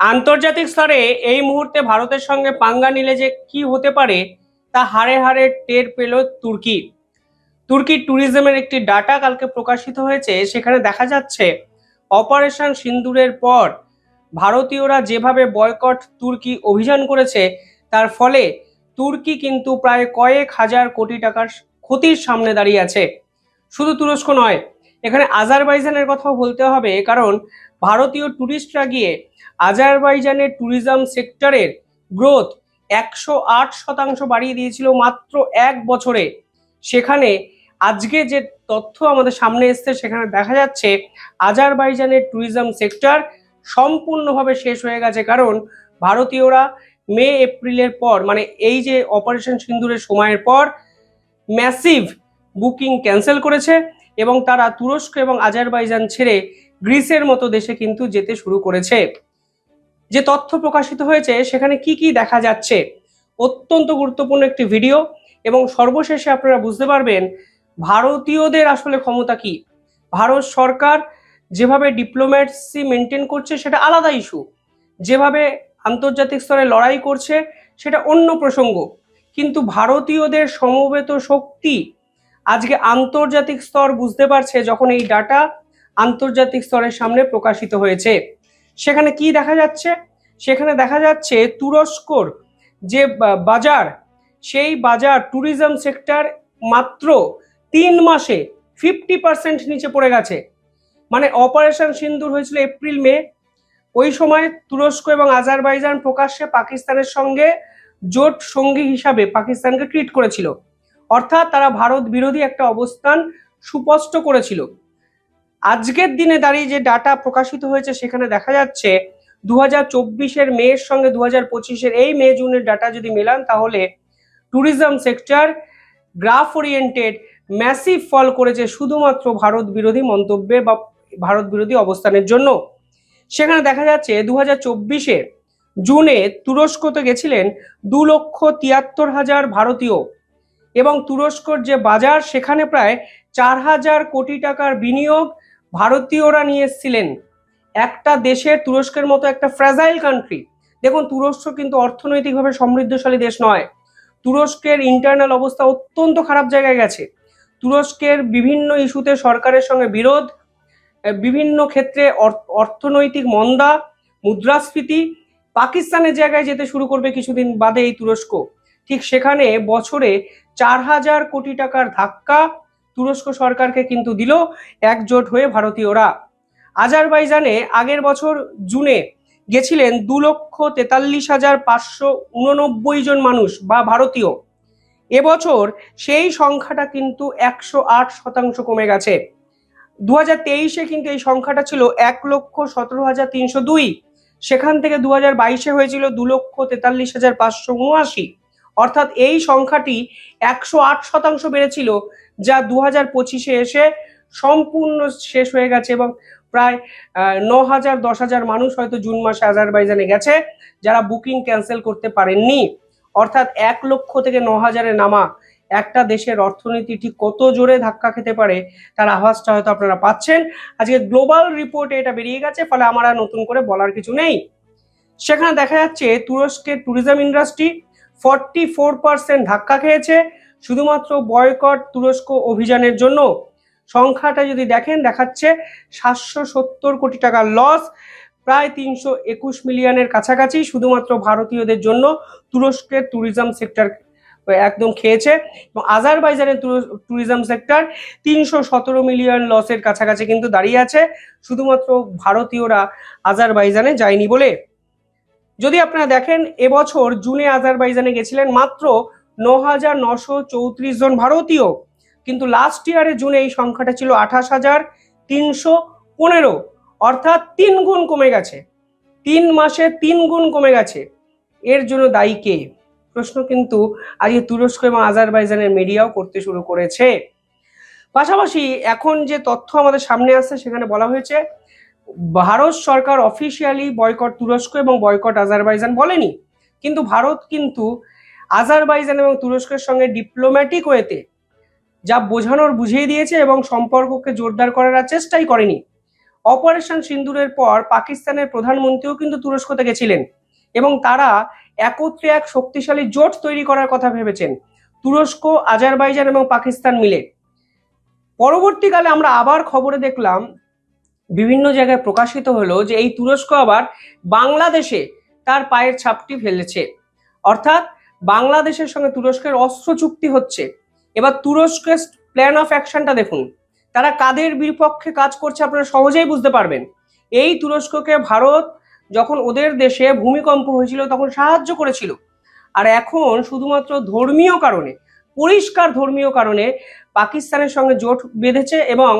আন্তর্জাতিক স্তরে এই মুহূর্তে ভারতের সঙ্গে পাঙ্গা নিলে যে কি হতে পারে তা হাড়ে হাড়ে টের পেল তুর্কি। তুর্কি ট্যুরিজমের একটি ডাটা কালকে প্রকাশিত হয়েছে, সেখানে দেখা যাচ্ছে অপারেশন সিন্দুরের পর ভারতীয়রা যেভাবে বয়কট তুর্কি অভিযান করেছে তার ফলে তুর্কি কিন্তু প্রায় কয়েক হাজার কোটি টাকার ক্ষতির সামনে দাঁড়িয়ে আছে। শুধু তুরস্ক নয়, এখানে আজারবাইজানের কথাও বলতে হবে, কারণ ভারতীয় ট্যুরিস্টরা গিয়ে আজারবাইজানের ট্যুরিজম সেক্টরের গ্রোথ 108% বাড়িয়ে দিয়েছিল মাত্র এক বছরে। সেখানে আজকে যে তথ্য আমাদের সামনে এসছে সেখানে দেখা যাচ্ছে আজারবাইজানের ট্যুরিজম সেক্টর সম্পূর্ণভাবে শেষ হয়ে গেছে, কারণ ভারতীয়রা মে এপ্রিলের পর, মানে এই যে অপারেশন সিন্দুরের সময়ের পর ম্যাসিভ বুকিং ক্যান্সেল করেছে এবং তারা তুরস্ক এবং আজারবাইজান ছেড়ে গ্রিসের মতো দেশে কিন্তু যেতে শুরু করেছে। যে তথ্য প্রকাশিত হয়েছে সেখানে কি কি দেখা যাচ্ছে, অত্যন্ত গুরুত্বপূর্ণ একটি ভিডিও, এবং সর্বশেষে আপনারা বুঝতে পারবেন ভারতীয়দের আসলে ক্ষমতা কি। ভারত সরকার যেভাবে ডিপ্লোম্যাসি মেনটেন করছে সেটা আলাদা ইস্যু, যেভাবে আন্তর্জাতিক স্তরে লড়াই করছে সেটা অন্য প্রসঙ্গ, কিন্তু ভারতীয়দের সমবেত শক্তি আজকে আন্তর্জাতিক স্তর বুঝতে পারছে যখন এই ডাটা আন্তর্জাতিক স্তরের সামনে প্রকাশিত হয়েছে। সেখানে কি দেখা যাচ্ছে, সেখানে দেখা যাচ্ছে তুরস্কর যে বাজার, সেই বাজার ট্যুরিজম সেক্টর মাত্র 3 মাসে 50% নিচে পড়ে গেছে। মানে অপারেশন সিন্দুর হয়েছিল এপ্রিল মে, ওই সময় তুরস্ক এবং আজারবাইজান প্রকাশ্যে পাকিস্তানের সঙ্গে জোট সঙ্গী হিসাবে পাকিস্তানকে ট্রিট করেছিল, অর্থাৎ তারা ভারত বিরোধী একটা অবস্থান সুস্পষ্ট করেছিল। আজকের দিনে দাঁড়িয়ে যে ডাটা প্রকাশিত হয়েছে সেখানে দেখা যাচ্ছে 2024-এর মের সঙ্গে 2025-এর এই মে জুনের ডাটা যদি মেলান তাহলে tourism sector graph oriented massive fall করেছে শুধুমাত্র ভারত বিরোধী মন্তব্যে বা ভারত বিরোধী অবস্থানের জন্য। সেখানে দেখা যাচ্ছে 2024-এ জুনে তুরস্কতে গেছিলেন 2,73,000 ভারতীয়, এবং তুরস্কর যে বাজার সেখানে প্রায় 4,000 কোটি টাকার বিনিয়োগ ভারতীয়রা নিয়ে এসেছিলেন। একটা দেশের, তুরস্কের মতো একটা ফ্র্যাজাইল কান্ট্রি, দেখুন তুরস্ক কিন্তু অর্থনৈতিকভাবে সমৃদ্ধশালী দেশ নয়, তুরস্কের ইন্টারনাল অবস্থা অত্যন্ত খারাপ জায়গায় গেছে, তুরস্কের বিভিন্ন ইস্যুতে সরকারের সঙ্গে বিরোধ, বিভিন্ন ক্ষেত্রে অর্থনৈতিক মন্দা, মুদ্রাস্ফীতি, পাকিস্তানের জায়গায় যেতে শুরু করবে কিছুদিন বাদে এই তুরস্ক, ঠিক সেখানে বছরে 4,000 কোটি টাকার ধাক্কা তুরস্ক সরকারকে কিন্তু দিল একজোট হয়ে ভারতীয়রা। আজারবাইজানে আগের বছর জুনে গেছিলেন 2,43,589 জন মানুষ বা ভারতীয়, এবছর সেই সংখ্যাটা কিন্তু 108% কমে গেছে। 2023-এ কিন্তু এই সংখ্যাটা ছিল 1,17,302, সেখান থেকে 2022-এ হয়েছিল 2,43,579, অর্থাৎ এই সংখ্যাটি 108% বেড়েছিল, যা 2025-এ এসে সম্পূর্ণ শেষ হয়ে গেছে, এবং প্রায় 9,000-10,000 মানুষ হয়তো জুন মাসে আজারবাইজানে গেছে যারা বুকিং ক্যান্সেল করতে পারেননি। অর্থাৎ 1 লক্ষ থেকে 9,000-এ নামা একটা দেশের অর্থনীতি ঠিক কত জোরে ধাক্কা খেতে পারে তার আভাসটা হয়তো আপনারা পাচ্ছেন। আজকে গ্লোবাল রিপোর্টে এটা বেরিয়ে গেছে, ফলে আমার আর নতুন করে বলার কিছু নেই। সেখানে দেখা যাচ্ছে তুরস্কের ট্যুরিজম ইন্ডাস্ট্রি 44% ধাক্কা খেয়েছে শুধুমাত্র বয়কট তুরস্ক অভিযানের জন্য। সংখ্যাটা যদি দেখেন দেখাচ্ছে 770 কোটি টাকার লস, প্রায় 321 মিলিয়নের কাছাকাছি শুধুমাত্র ভারতীয়দের জন্য তুরস্কের ট্যুরিজম সেক্টর একদম খেয়েছে, এবং আজারবাইজানের ট্যুরিজম সেক্টর 317 মিলিয়ন লসের কাছাকাছি কিন্তু দাঁড়িয়ে আছে শুধুমাত্র ভারতীয়রা আজারবাইজানে যায়নি বলে। যদি আপনারা দেখেন এবছর জুনে আজারবাইজানে গেছিলেন মাত্র 9,934 জন ভারতীয়, কিন্তু লাস্ট ইয়ারে জুনে এই সংখ্যাটা ছিল 28,315, অর্থাৎ 3 গুণ কমে গেছে, 3 মাসে 3 গুণ কমে গেছে। এর জন্য দায়ী কে? প্রশ্ন কিন্তু আজকে তুরস্ক এবং আজারবাইজানের মিডিয়াও করতে শুরু করেছে। পাশাপাশি এখন যে তথ্য আমাদের সামনে আসছে সেখানে বলা হয়েছে ভারত সরকার অফিসিয়ালি বয়কট তুরস্ক এবং বয়কট আজারবাইজান বলেনি, কিন্তু ভারত কিন্তু আজারবাইজান এবং তুরস্কের সঙ্গে ডিপ্লোম্যাটিক ওয়েতে যা বোঝানোর বুঝিয়ে দিয়েছে এবং সম্পর্ককে জোরদার করার চেষ্টাই করেনি। অপারেশন সিন্দুরের পর পাকিস্তানের প্রধানমন্ত্রীও কিন্তু তুরস্কতে গেছিলেন এবং তারা একত্রে এক শক্তিশালী জোট তৈরি করার কথা ভেবেছেন, তুরস্ক, আজারবাইজান এবং পাকিস্তান মিলে। পরবর্তীকালে আমরা আবার খবরে দেখলাম, বিভিন্ন জায়গায় প্রকাশিত হলো যে এই তুরস্ক আবার বাংলাদেশে তার পায়ের ছাপটি ফেলেছে, অর্থাৎ বাংলাদেশের সঙ্গে তুরস্কের অস্ত্র চুক্তি হচ্ছে। এবার তুরস্কের প্ল্যান অফ অ্যাকশনটা দেখুন, তারা কাদের বিপক্ষে কাজ করছে আপনারা সহজেই বুঝতে পারবেন। এই তুরস্ককে ভারত যখন ওদের দেশে ভূমিকম্প হয়েছিল তখন সাহায্য করেছিল, আর এখন শুধুমাত্র ধর্মীয় কারণে, পরিষ্কার ধর্মীয় কারণে পাকিস্তানের সঙ্গে জোট বেঁধেছে এবং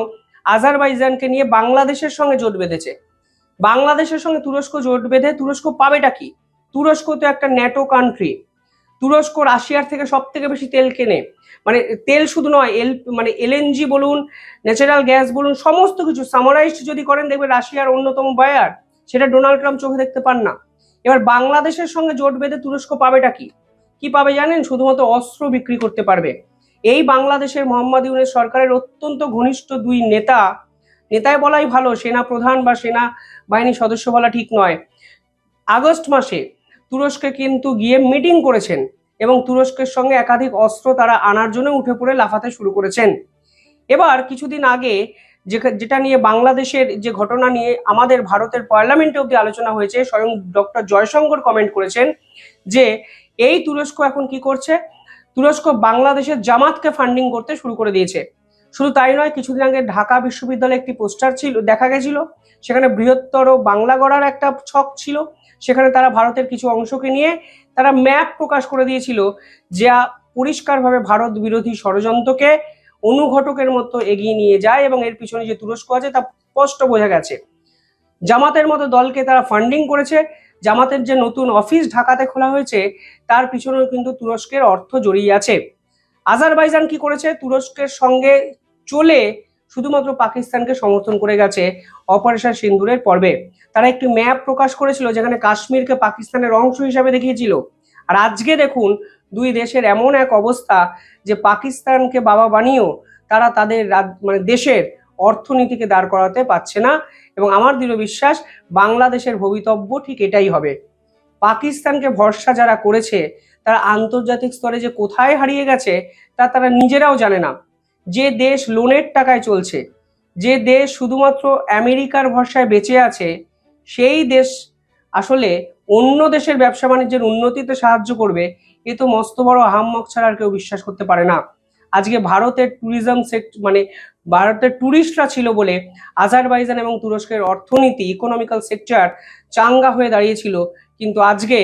আজারবাইজানকে নিয়ে বাংলাদেশের সঙ্গে জোট বেঁধেছে। বাংলাদেশের সঙ্গে তুরস্ক জোট বেঁধে তুরস্ক পাবেটা কি? তুরস্ক তো একটা ন্যাটো কান্ট্রি, তুরস্ক রাশিয়ার থেকে সব থেকে বেশি তেল কেনে, মানে তেল শুধু নয়, এলএনজি বলুন, ন্যাচারাল গ্যাস বলুন, সমস্ত কিছু সামারাইজড যদি করেন দেখবেন রাশিয়ার অন্যতম বায়ার, সেটা ডোনাল্ড ট্রাম্প চোখে দেখতে পান না। এবার বাংলাদেশের সঙ্গে জোট বেঁধে তুরস্ক পাবেটা কি? কি পাবে জানেন? শুধুমাত্র অস্ত্র বিক্রি করতে পারবে। এই বাংলাদেশের মোহাম্মদ ইউনূস সরকারের অত্যন্ত ঘনিষ্ঠ দুই নেতায় বলাই ভালো, সেনা প্রধান বা সেনা বাহিনী সদস্য বলা ঠিক নয়, আগস্ট মাসে তুরস্কে কিন্তু গিয়ে মিটিং করেছেন এবং তুরস্কের সঙ্গে একাধিক অস্ত্র তারা আনার জন্য উঠে পড়ে লাফাতে শুরু করেছেন। এবার কিছুদিন আগে যেটা নিয়ে বাংলাদেশের যে ঘটনা নিয়ে আমাদের ভারতের পার্লামেন্টে অব্দি আলোচনা হয়েছে, স্বয়ং ডক্টর জয়শঙ্কর কমেন্ট করেছেন যে এই তুরস্ক এখন কি করছে, তুরস্ক বাংলাদেশের জামাতকে ফান্ডিং করতে শুরু করে দিয়েছে। শুধু তাই নয়, কিছুদিন আগে ঢাকা বিশ্ববিদ্যালয়ে একটি পোস্টার ছিল, দেখা গেছিল সেখানে বৃহত্তর বাংলা গড়ার একটা ছক ছিল, সেখানে তারা ভারতের কিছু অংশকে নিয়ে তারা ম্যাপ প্রকাশ করে দিয়েছিল, যা পরিষ্কারভাবে ভারত বিরোধী ষড়যন্ত্রকে অনুঘটকের মতো এগিয়ে নিয়ে যায় এবং এর পিছনে যে তুরস্ক আছে তা স্পষ্ট বোঝা গেছে। জামাতের মতো দলকে তারা ফান্ডিং করেছে, জামাতের যে নতুন অফিস ঢাকাতে খোলা হয়েছে তার পিছনেও কিন্তু তুরস্কের অর্থ জড়িয়ে আছে। আজারবাইজান কি করেছে? তুরস্কের সঙ্গে চলে শুধুমাত্র পাকিস্তানকে সমর্থন করে গেছে অপারেশন সিন্দুরের পর্বে। তারা একটি ম্যাপ প্রকাশ করেছিল যেখানে কাশ্মীরকে পাকিস্তানের অংশ হিসাবে দেখিয়েছিল, আর আজকে দেখুন দুই দেশের এমন এক অবস্থা যে পাকিস্তানকে বাবা বানিয়েও তারা তাদের দেশের অর্থনীতিকে দাঁড় করাতে পারছে না। এবং আমার দৃঢ় বিশ্বাস বাংলাদেশের ভবিতব্য ঠিক এটাই হবে। পাকিস্তানকে ভরসা যারা করেছে তারা আন্তর্জাতিক স্তরে যে কোথায় হারিয়ে গেছে তা তারা নিজেরাও জানে না। যে দেশ লোনের টাকায় চলছে, যে দেশ শুধুমাত্র আমেরিকার ভরসায় বেঁচে আছে, সেই দেশ আসলে অন্য দেশের ব্যবসা বাণিজ্যের উন্নতিতে সাহায্য করবে, এ তো মস্ত বড় আহাম্মক ছাড়া আর কেউ বিশ্বাস করতে পারে না। আজকে ভারতের ট্যুরিজম ভারতের ট্যুরিস্টরা ছিল বলে আজারবাইজান এবং তুরস্কের অর্থনীতি, ইকোনমিক্যাল সেক্টর চাঙ্গা হয়ে দাঁড়িয়েছিল, কিন্তু আজকে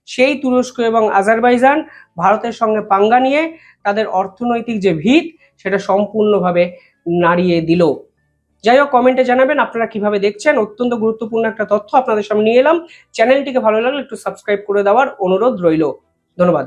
সেই তুরস্ক এবং আজারবাইজান ভারতের সঙ্গে পাঙ্গা নিয়ে তাদের অর্থনৈতিক যে ভিত সেটা সম্পূর্ণভাবে নাড়িয়ে দিল। যাই হোক, কমেন্টে জানাবেন আপনারা কিভাবে দেখছেন। অত্যন্ত গুরুত্বপূর্ণ একটা তথ্য আপনাদের সামনে নিয়ে এলাম। চ্যানেলটিকে ভালো লাগলে একটু সাবস্ক্রাইব করে দেওয়ার অনুরোধ রইল। ধন্যবাদ।